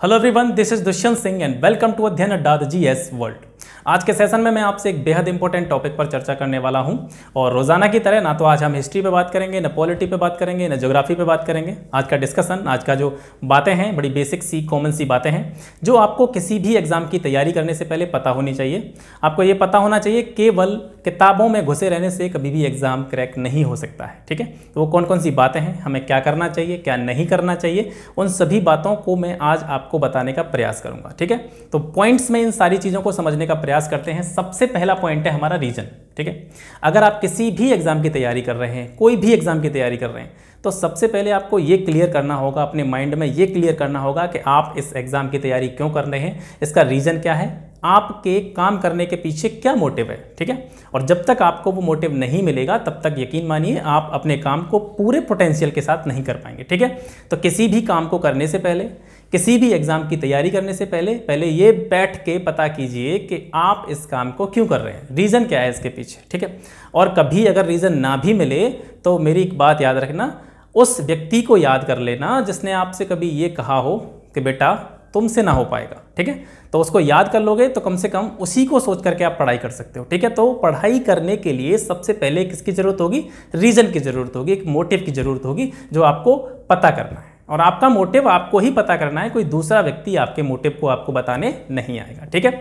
Hello everyone, this is Dushyant Singh and welcome to Adhyayan Adda the GS world. आज के session में मैं आपसे एक बेहद इंपॉर्टेंट टॉपिक पर चर्चा करने वाला हूं और रोजाना की तरह ना तो आज हम हिस्ट्री पे बात करेंगे, ना पॉलिटी पे बात करेंगे, ना ज्योग्राफी पे बात करेंगे। आज का डिस्कशन, आज का जो बातें हैं, बड़ी बेसिक सी कॉमन सी बातें हैं जो आपको किसी भी एग्जाम की तैयारी करने से पहले पता होनी चाहिए। आपको ये पता होना चाहिए केवल किताबों में घुसे रहने से कभी भी एग्जाम क्रैक नहीं हो सकता है। ठीक है, तो वो कौन कौन सी बातें हैं, हमें क्या करना चाहिए, क्या नहीं करना चाहिए, उन सभी बातों को मैं आज आपको बताने का प्रयास करूंगा। ठीक है, तो पॉइंट्स में इन सारी चीज़ों को समझने का प्रयास करते हैं। सबसे पहला पॉइंट है हमारा रीजन। ठीक है, अगर आप किसी भी एग्जाम की तैयारी कर रहे हैं, कोई भी एग्जाम की तैयारी कर रहे हैं, तो सबसे पहले आपको ये क्लियर करना होगा, अपने माइंड में ये क्लियर करना होगा कि आप इस एग्जाम की तैयारी क्यों कर रहे हैं, इसका रीजन क्या है, आपके काम करने के पीछे क्या मोटिव है। ठीक है, और जब तक आपको वो मोटिव नहीं मिलेगा तब तक यकीन मानिए आप अपने काम को पूरे पोटेंशियल के साथ नहीं कर पाएंगे। ठीक है, तो किसी भी काम को करने से पहले, किसी भी एग्जाम की तैयारी करने से पहले ये बैठ के पता कीजिए कि आप इस काम को क्यों कर रहे हैं, रीज़न क्या है इसके पीछे। ठीक है, और कभी अगर रीज़न ना भी मिले तो मेरी एक बात याद रखना, उस व्यक्ति को याद कर लेना जिसने आपसे कभी ये कहा हो कि बेटा तुमसे ना हो पाएगा। ठीक है, तो उसको याद कर लोगे तो कम से कम उसी को सोच करके आप पढ़ाई कर सकते हो। ठीक है, तो पढ़ाई करने के लिए सबसे पहले किसकी ज़रूरत होगी, रीज़न की ज़रूरत होगी, एक मोटिव की ज़रूरत होगी जो आपको पता करना है। और आपका मोटिव आपको ही पता करना है, कोई दूसरा व्यक्ति आपके मोटिव को आपको बताने नहीं आएगा। ठीक है,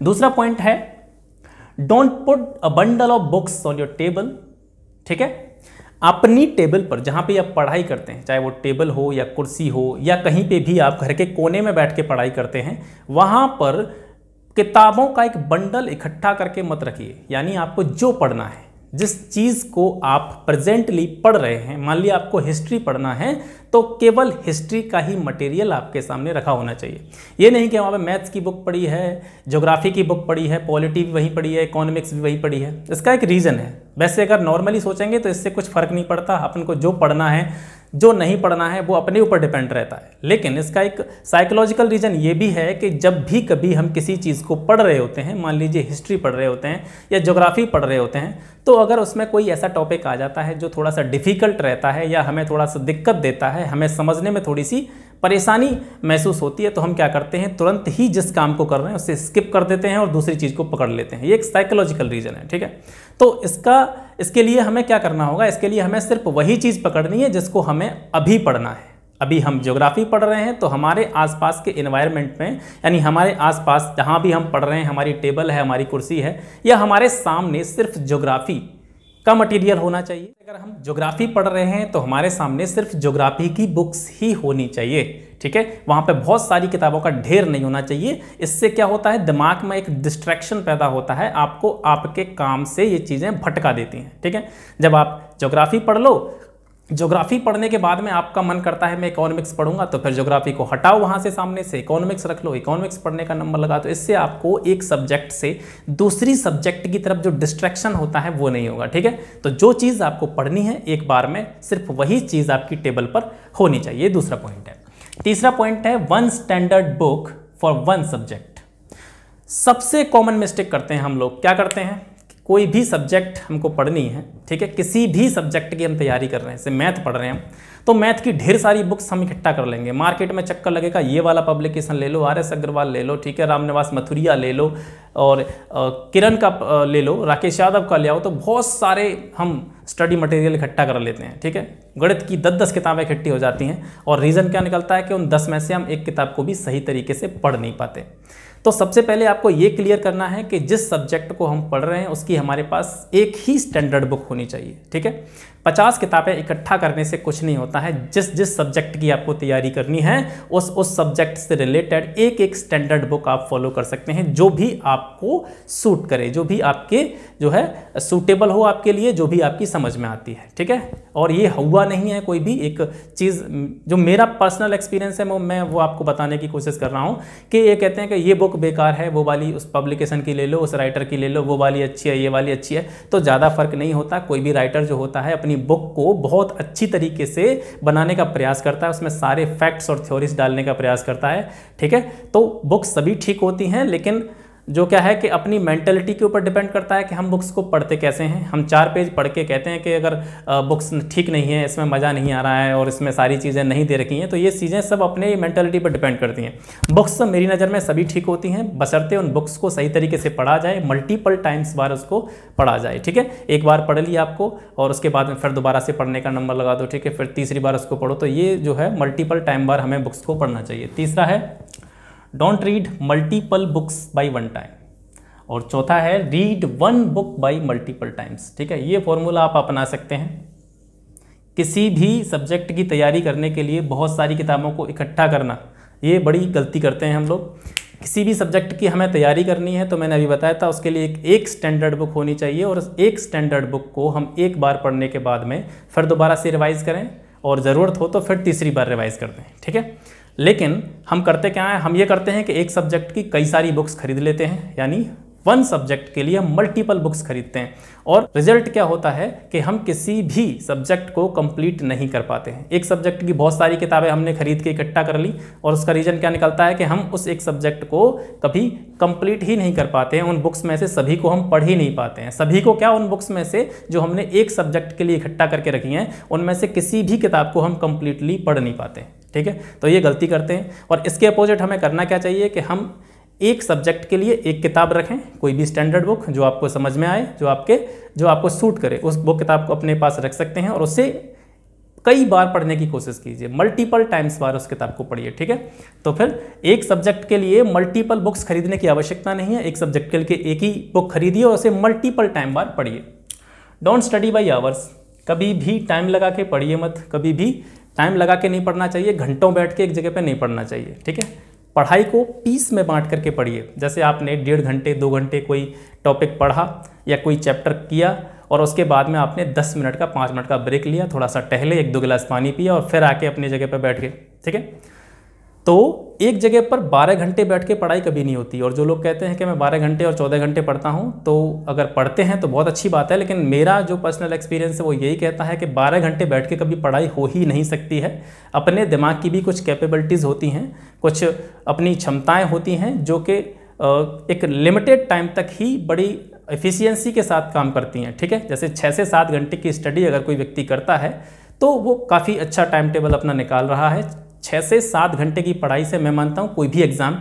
दूसरा पॉइंट है don't put a bundle of books on your table. ठीक है, अपनी टेबल पर जहाँ पे आप पढ़ाई करते हैं, चाहे वो टेबल हो या कुर्सी हो या कहीं पे भी आप घर के कोने में बैठ के पढ़ाई करते हैं, वहाँ पर किताबों का एक बंडल इकट्ठा करके मत रखिए। यानी आपको जो पढ़ना है, जिस चीज़ को आप प्रेजेंटली पढ़ रहे हैं, मान लिया आपको हिस्ट्री पढ़ना है तो केवल हिस्ट्री का ही मटेरियल आपके सामने रखा होना चाहिए। ये नहीं कि वहाँ पे मैथ्स की बुक पढ़ी है, ज्योग्राफी की बुक पढ़ी है, पॉलिटी भी वहीं पढ़ी है, इकोनॉमिक्स भी वहीं पढ़ी है। इसका एक रीज़न है। वैसे अगर नॉर्मली सोचेंगे तो इससे कुछ फ़र्क नहीं पड़ता, अपन को जो पढ़ना है जो नहीं पढ़ना है वो अपने ऊपर डिपेंड रहता है। लेकिन इसका एक साइकोलॉजिकल रीज़न ये भी है कि जब भी कभी हम किसी चीज़ को पढ़ रहे होते हैं, मान लीजिए हिस्ट्री पढ़ रहे होते हैं या ज्योग्राफी पढ़ रहे होते हैं, तो अगर उसमें कोई ऐसा टॉपिक आ जाता है जो थोड़ा सा डिफ़िकल्ट रहता है या हमें थोड़ा सा दिक्कत देता है, हमें समझने में थोड़ी सी परेशानी महसूस होती है, तो हम क्या करते हैं, तुरंत ही जिस काम को कर रहे हैं उसे स्किप कर देते हैं और दूसरी चीज़ को पकड़ लेते हैं। ये एक साइकोलॉजिकल रीज़न है। ठीक है, तो इसके लिए हमें क्या करना होगा, इसके लिए हमें सिर्फ वही चीज़ पकड़नी है जिसको हमें अभी पढ़ना है। अभी हम ज्योग्राफी पढ़ रहे हैं तो हमारे आसपास के एनवायरनमेंट में, यानी हमारे आसपास जहाँ भी हम पढ़ रहे हैं, हमारी टेबल है, हमारी कुर्सी है, या हमारे सामने सिर्फ ज्योग्राफी का मटेरियल होना चाहिए। अगर हम ज्योग्राफी पढ़ रहे हैं तो हमारे सामने सिर्फ ज्योग्राफी की बुक्स ही होनी चाहिए। ठीक है, वहाँ पे बहुत सारी किताबों का ढेर नहीं होना चाहिए। इससे क्या होता है, दिमाग में एक डिस्ट्रैक्शन पैदा होता है, आपको आपके काम से ये चीज़ें भटका देती हैं। ठीक है, जब आप ज्योग्राफी पढ़ लो, ज्योग्राफी पढ़ने के बाद में आपका मन करता है मैं इकोनॉमिक्स पढ़ूंगा, तो फिर ज्योग्राफी को हटाओ वहाँ से, सामने से इकोनॉमिक्स रख लो, इकोनॉमिक्स पढ़ने का नंबर लगा। तो इससे आपको एक सब्जेक्ट से दूसरी सब्जेक्ट की तरफ जो डिस्ट्रैक्शन होता है वो नहीं होगा। ठीक है, तो जो चीज़ आपको पढ़नी है एक बार में सिर्फ वही चीज़ आपकी टेबल पर होनी चाहिए। दूसरा पॉइंट है। तीसरा पॉइंट है one standard book for one subject. सबसे कॉमन मिस्टेक करते हैं हम लोग, क्या करते हैं, कोई भी सब्जेक्ट हमको पढ़नी है, ठीक है, किसी भी सब्जेक्ट की हम तैयारी कर रहे हैं, जैसे मैथ पढ़ रहे हैं तो मैथ की ढेर सारी बुक्स हम इकट्ठा कर लेंगे। मार्केट में चक्कर लगेगा, ये वाला पब्लिकेशन ले लो, आर.एस. अग्रवाल ले लो, ठीक है, रामनिवास मथुरिया ले लो, और किरण का ले लो, राकेश यादव का ले आओ, तो बहुत सारे हम स्टडी मटेरियल इकट्ठा कर लेते हैं। ठीक है, गणित की 10-10 किताबें इकट्ठी हो जाती हैं और रीज़न क्या निकलता है कि उन 10 में से हम एक किताब को भी सही तरीके से पढ़ नहीं पाते। तो सबसे पहले आपको ये क्लियर करना है कि जिस सब्जेक्ट को हम पढ़ रहे हैं उसकी हमारे पास एक ही स्टैंडर्ड बुक होनी चाहिए। ठीक है, 50 किताबें इकट्ठा करने से कुछ नहीं होता है। जिस सब्जेक्ट की आपको तैयारी करनी है उस सब्जेक्ट से रिलेटेड एक स्टैंडर्ड बुक आप फॉलो कर सकते हैं, जो भी आपको सूट करे, जो भी आपके जो है सूटेबल हो आपके लिए, जो भी आपकी समझ में आती है। ठीक है, और ये हुआ नहीं है कोई भी एक चीज़, जो मेरा पर्सनल एक्सपीरियंस है मैं वो आपको बताने की कोशिश कर रहा हूँ कि ये कहते हैं कि ये बुक बेकार है, वो वाली उस पब्लिकेशन की ले लो, उस राइटर की ले लो, वो वाली अच्छी है, ये वाली अच्छी है, तो ज़्यादा फर्क नहीं होता। कोई भी राइटर जो होता है अपनी बुक को बहुत अच्छी तरीके से बनाने का प्रयास करता है, उसमें सारे फैक्ट्स और थ्योरीज डालने का प्रयास करता है। ठीक है, तो बुक्स सभी ठीक होती हैं, लेकिन जो क्या है कि अपनी मेंटलिटी के ऊपर डिपेंड करता है कि हम बुक्स को पढ़ते कैसे हैं। हम 4 पेज पढ़ के कहते हैं कि अगर बुक्स ठीक नहीं है, इसमें मज़ा नहीं आ रहा है और इसमें सारी चीज़ें नहीं दे रखी हैं, तो ये चीज़ें सब अपने मेंटलिटी पर डिपेंड करती हैं। बुक्स मेरी नज़र में सभी ठीक होती हैं, बशर्ते उन बुक्स को सही तरीके से पढ़ा जाए, मल्टीपल टाइम्स बार उसको पढ़ा जाए। ठीक है, एक बार पढ़ लिया आपको और उसके बाद में फिर दोबारा से पढ़ने का नंबर लगा दो, ठीक है, फिर तीसरी बार उसको पढ़ो। तो ये जो है मल्टीपल टाइम बार हमें बुक्स को पढ़ना चाहिए। तीसरा है don't read multiple books by one time, और चौथा है read one book by multiple times. ठीक है, ये फॉर्मूला आप अपना सकते हैं। किसी भी सब्जेक्ट की तैयारी करने के लिए बहुत सारी किताबों को इकट्ठा करना, ये बड़ी गलती करते हैं हम लोग। किसी भी सब्जेक्ट की हमें तैयारी करनी है तो मैंने अभी बताया था उसके लिए एक स्टैंडर्ड बुक होनी चाहिए, और एक स्टैंडर्ड बुक को हम एक बार पढ़ने के बाद में फिर दोबारा से रिवाइज़ करें, और ज़रूरत हो तो फिर तीसरी बार रिवाइज़ कर दें। ठीक है, लेकिन हम करते क्या है, हम ये करते हैं कि एक सब्जेक्ट की कई सारी बुक्स खरीद लेते हैं, यानी वन सब्जेक्ट के लिए हम मल्टीपल बुक्स खरीदते हैं, और रिजल्ट क्या होता है कि हम किसी भी सब्जेक्ट को कंप्लीट नहीं कर पाते हैं। एक सब्जेक्ट की बहुत सारी किताबें हमने खरीद के इकट्ठा कर ली, और उसका रीज़न क्या निकलता है कि हम उस एक सब्जेक्ट को कभी कंप्लीट ही नहीं कर पाते हैं। उन बुक्स में से सभी को हम पढ़ ही नहीं पाते हैं। सभी को क्या, उन बुक्स में से जो हमने एक सब्जेक्ट के लिए इकट्ठा करके रखी हैं, उनमें से किसी भी किताब को हम कंप्लीटली पढ़ नहीं पाते। ठीक है, तो ये गलती करते हैं। और इसके अपोजिट हमें करना क्या चाहिए कि हम एक सब्जेक्ट के लिए एक किताब रखें, कोई भी स्टैंडर्ड बुक जो आपको समझ में आए, जो आपको सूट करे, उस वो किताब को अपने पास रख सकते हैं, और उससे कई बार पढ़ने की कोशिश कीजिए, मल्टीपल टाइम्स बार उस किताब को पढ़िए। ठीक है, तो फिर एक सब्जेक्ट के लिए मल्टीपल बुक्स खरीदने की आवश्यकता नहीं है। एक सब्जेक्ट के लिए एक ही बुक खरीदिए और उसे मल्टीपल टाइम बार पढ़िए। डोंट स्टडी बाई आवर्स, कभी भी टाइम लगा के पढ़िए मत, कभी भी टाइम लगा के नहीं पढ़ना चाहिए, घंटों बैठ के एक जगह पे नहीं पढ़ना चाहिए। ठीक है, पढ़ाई को पीस में बांट करके पढ़िए। जैसे आपने 1.5 घंटे 2 घंटे कोई टॉपिक पढ़ा या कोई चैप्टर किया, और उसके बाद में आपने 10 मिनट का 5 मिनट का ब्रेक लिया, थोड़ा सा टहले, 1-2 गिलास पानी पिया और फिर आके अपनी जगह पर बैठ गए। ठीक है, तो एक जगह पर 12 घंटे बैठ के पढ़ाई कभी नहीं होती। और जो लोग कहते हैं कि मैं 12 घंटे और 14 घंटे पढ़ता हूं, तो अगर पढ़ते हैं तो बहुत अच्छी बात है, लेकिन मेरा जो पर्सनल एक्सपीरियंस है वो यही कहता है कि 12 घंटे बैठ के कभी पढ़ाई हो ही नहीं सकती है। अपने दिमाग की भी कुछ कैपेबिलिटीज़ होती हैं, कुछ अपनी क्षमताएँ होती हैं जो कि एक लिमिटेड टाइम तक ही बड़ी एफिशिएंसी के साथ काम करती हैं। ठीक है, जैसे 6 से 7 घंटे की स्टडी अगर कोई व्यक्ति करता है तो वो काफ़ी अच्छा टाइम टेबल अपना निकाल रहा है। 6 से 7 घंटे की पढ़ाई से मैं मानता हूँ कोई भी एग्ज़ाम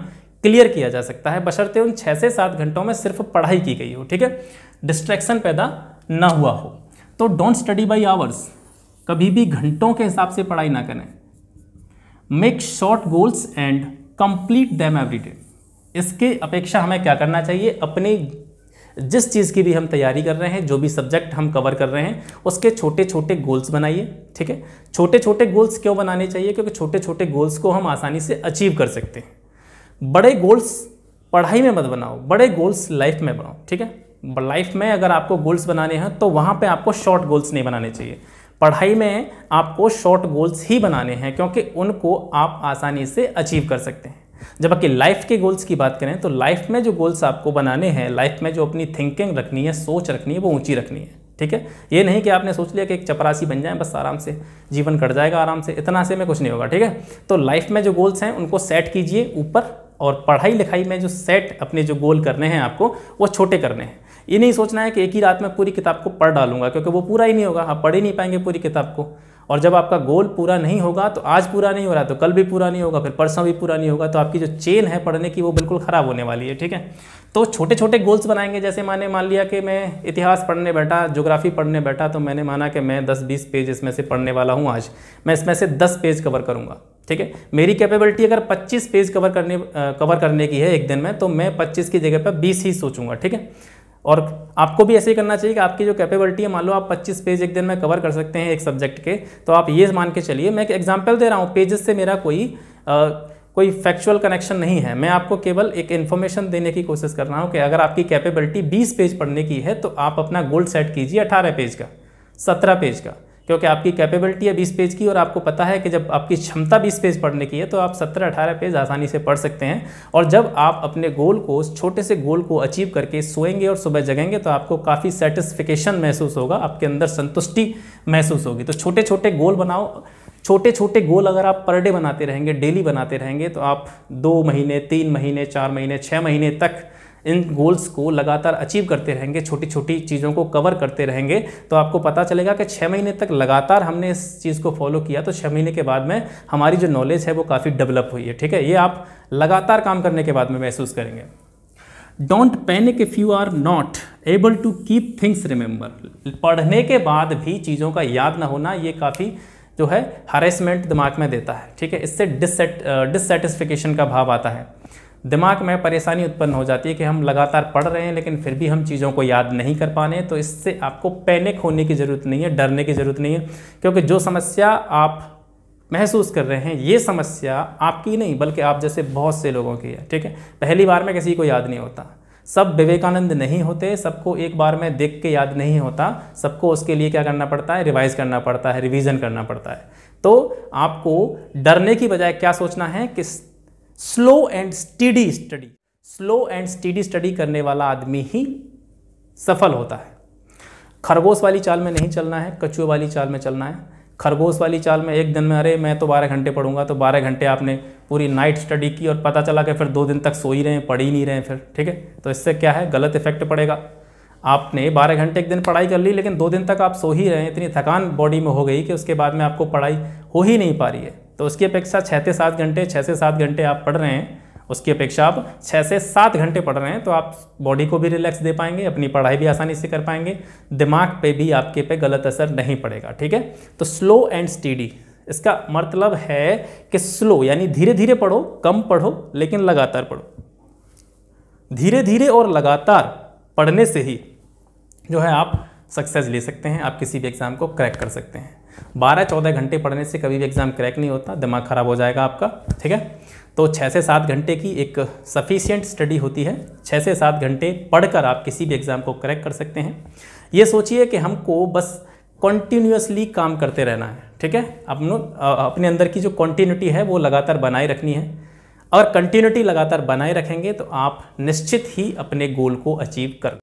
क्लियर किया जा सकता है, बशर्ते उन 6 से 7 घंटों में सिर्फ पढ़ाई की गई हो। ठीक है, डिस्ट्रैक्शन पैदा ना हुआ हो। तो डोंट स्टडी बाई आवर्स, कभी भी घंटों के हिसाब से पढ़ाई ना करें। Make short goals and complete them every day. इसके अपेक्षा हमें क्या करना चाहिए, अपनी जिस चीज़ की भी हम तैयारी कर रहे हैं, जो भी सब्जेक्ट हम कवर कर रहे हैं, उसके छोटे छोटे गोल्स बनाइए। ठीक है, छोटे छोटे गोल्स क्यों बनाने चाहिए, क्योंकि छोटे छोटे गोल्स को हम आसानी से अचीव कर सकते हैं। बड़े गोल्स पढ़ाई में मत बनाओ, बड़े गोल्स लाइफ में बनाओ। ठीक है, लाइफ में अगर आपको गोल्स बनाने हैं तो वहाँ पे आपको शॉर्ट गोल्स नहीं बनाने चाहिए। पढ़ाई में आपको शॉर्ट गोल्स ही बनाने हैं, क्योंकि उनको आप आसानी से अचीव कर सकते हैं। जब आपकी लाइफ के गोल्स की बात करें तो लाइफ में जो गोल्स आपको बनाने हैं, लाइफ में जो अपनी थिंकिंग रखनी है, सोच रखनी है, वो ऊंची रखनी है। ठीक है, ये नहीं कि आपने सोच लिया कि एक चपरासी बन जाए, बस आराम से जीवन कट जाएगा आराम से, इतना से में कुछ नहीं होगा। ठीक है, तो लाइफ में जो गोल्स हैं उनको सेट कीजिए ऊपर, और पढ़ाई लिखाई में जो सेट अपने जो गोल करने हैं आपको, वो छोटे करने हैं। ये नहीं सोचना है कि एक ही रात में पूरी किताब को पढ़ डालूंगा, क्योंकि वो पूरा ही नहीं होगा, आप पढ़ ही नहीं पाएंगे पूरी किताब को। और जब आपका गोल पूरा नहीं होगा तो आज पूरा नहीं हो रहा तो कल भी पूरा नहीं होगा, फिर परसों भी पूरा नहीं होगा, तो आपकी जो चेन है पढ़ने की वो बिल्कुल ख़राब होने वाली है। ठीक है, तो छोटे छोटे गोल्स बनाएंगे। जैसे मैंने मान लिया कि मैं इतिहास पढ़ने बैठा, ज्योग्राफी पढ़ने बैठा, तो मैंने माना कि मैं 10-20 पेज इसमें से पढ़ने वाला हूँ, आज मैं इसमें से 10 पेज कवर करूँगा। ठीक है, मेरी कैपेबिलिटी अगर 25 पेज कवर करने की है एक दिन में, तो मैं 25 की जगह पर 20 ही सोचूंगा। ठीक है, और आपको भी ऐसे ही करना चाहिए कि आपकी जो कैपेबिलिटी है, मान लो आप 25 पेज एक दिन में कवर कर सकते हैं एक सब्जेक्ट के, तो आप ये मान के चलिए, मैं एक एग्जांपल दे रहा हूँ, पेजेस से मेरा कोई फैक्चुअल कनेक्शन नहीं है, मैं आपको केवल एक इन्फॉर्मेशन देने की कोशिश कर रहा हूँ कि अगर आपकी कैपेबिलिटी 20 पेज पढ़ने की है तो आप अपना गोल सेट कीजिए 18 पेज का, 17 पेज का, क्योंकि आपकी कैपेबिलिटी है 20 पेज की, और आपको पता है कि जब आपकी क्षमता 20 पेज पढ़ने की है तो आप 17-18 पेज आसानी से पढ़ सकते हैं। और जब आप अपने गोल को, छोटे से गोल को अचीव करके सोएंगे और सुबह जगेंगे तो आपको काफ़ी सेटिस्फिकेशन महसूस होगा, आपके अंदर संतुष्टि महसूस होगी। तो छोटे छोटे गोल बनाओ। छोटे छोटे गोल अगर आप पर डे बनाते रहेंगे, डेली बनाते रहेंगे, तो आप 2 महीने, 3 महीने, 4 महीने, 6 महीने तक इन गोल्स को लगातार अचीव करते रहेंगे, छोटी छोटी चीज़ों को कवर करते रहेंगे, तो आपको पता चलेगा कि 6 महीने तक लगातार हमने इस चीज़ को फॉलो किया तो 6 महीने के बाद में हमारी जो नॉलेज है वो काफ़ी डेवलप हुई है। ठीक है, ये आप लगातार काम करने के बाद में महसूस करेंगे। Don't panic if you are not able to keep things remember. पढ़ने के बाद भी चीज़ों का याद ना होना, ये काफ़ी जो है हरेसमेंट दिमाग में देता है। ठीक है, इससे डिससेटिस्फिकेशन का भाव आता है, दिमाग में परेशानी उत्पन्न हो जाती है कि हम लगातार पढ़ रहे हैं लेकिन फिर भी हम चीज़ों को याद नहीं कर पा रहे हैं। तो इससे आपको पैनिक होने की ज़रूरत नहीं है, डरने की ज़रूरत नहीं है, क्योंकि जो समस्या आप महसूस कर रहे हैं ये समस्या आपकी नहीं बल्कि आप जैसे बहुत से लोगों की है। ठीक है, पहली बार में किसी को याद नहीं होता, सब विवेकानंद नहीं होते, सबको एक बार में देख के याद नहीं होता, सबको उसके लिए क्या करना पड़ता है, रिवाइज करना पड़ता है, रिवीजन करना पड़ता है। तो आपको डरने की बजाय क्या सोचना है कि स्लो एंड स्टडी स्टडी करने वाला आदमी ही सफल होता है। खरगोश वाली चाल में नहीं चलना है, कछुए वाली चाल में चलना है। खरगोश वाली चाल में एक दिन में अरे मैं तो 12 घंटे पढ़ूंगा, तो 12 घंटे आपने पूरी नाइट स्टडी की और पता चला कि फिर 2 दिन तक सो ही रहे हैं, पढ़ ही नहीं रहे हैं फिर। ठीक है, तो इससे क्या है, गलत इफेक्ट पड़ेगा। आपने 12 घंटे एक दिन पढ़ाई कर ली लेकिन 2 दिन तक आप सो ही रहे हैं, इतनी थकान बॉडी में हो गई कि उसके बाद में आपको पढ़ाई हो ही नहीं पा रही है। तो उसकी अपेक्षा 6 से 7 घंटे आप पढ़ रहे हैं, उसकी अपेक्षा आप 6 से 7 घंटे पढ़ रहे हैं, तो आप बॉडी को भी रिलैक्स दे पाएंगे, अपनी पढ़ाई भी आसानी से कर पाएंगे, दिमाग पे भी आपके पे गलत असर नहीं पड़ेगा। ठीक है, तो स्लो एंड स्टडी, इसका मतलब है कि स्लो यानी धीरे धीरे पढ़ो, कम पढ़ो लेकिन लगातार पढ़ो। धीरे धीरे और लगातार पढ़ने से ही जो है आप सक्सेस ले सकते हैं, आप किसी भी एग्ज़ाम को क्रैक कर सकते हैं। 12-14 घंटे पढ़ने से कभी भी एग्ज़ाम क्रैक नहीं होता, दिमाग खराब हो जाएगा आपका। ठीक है, तो 6 से 7 घंटे की एक सफिशिएंट स्टडी होती है। 6 से 7 घंटे पढ़कर आप किसी भी एग्ज़ाम को क्रैक कर सकते हैं। ये सोचिए कि हमको बस कॉन्टीन्यूसली काम करते रहना है। ठीक है, अपने अंदर की जो कॉन्टीन्यूटी है वो लगातार बनाए रखनी है। अगर कंटिन्यूटी लगातार बनाए रखेंगे तो आप निश्चित ही अपने गोल को अचीव कर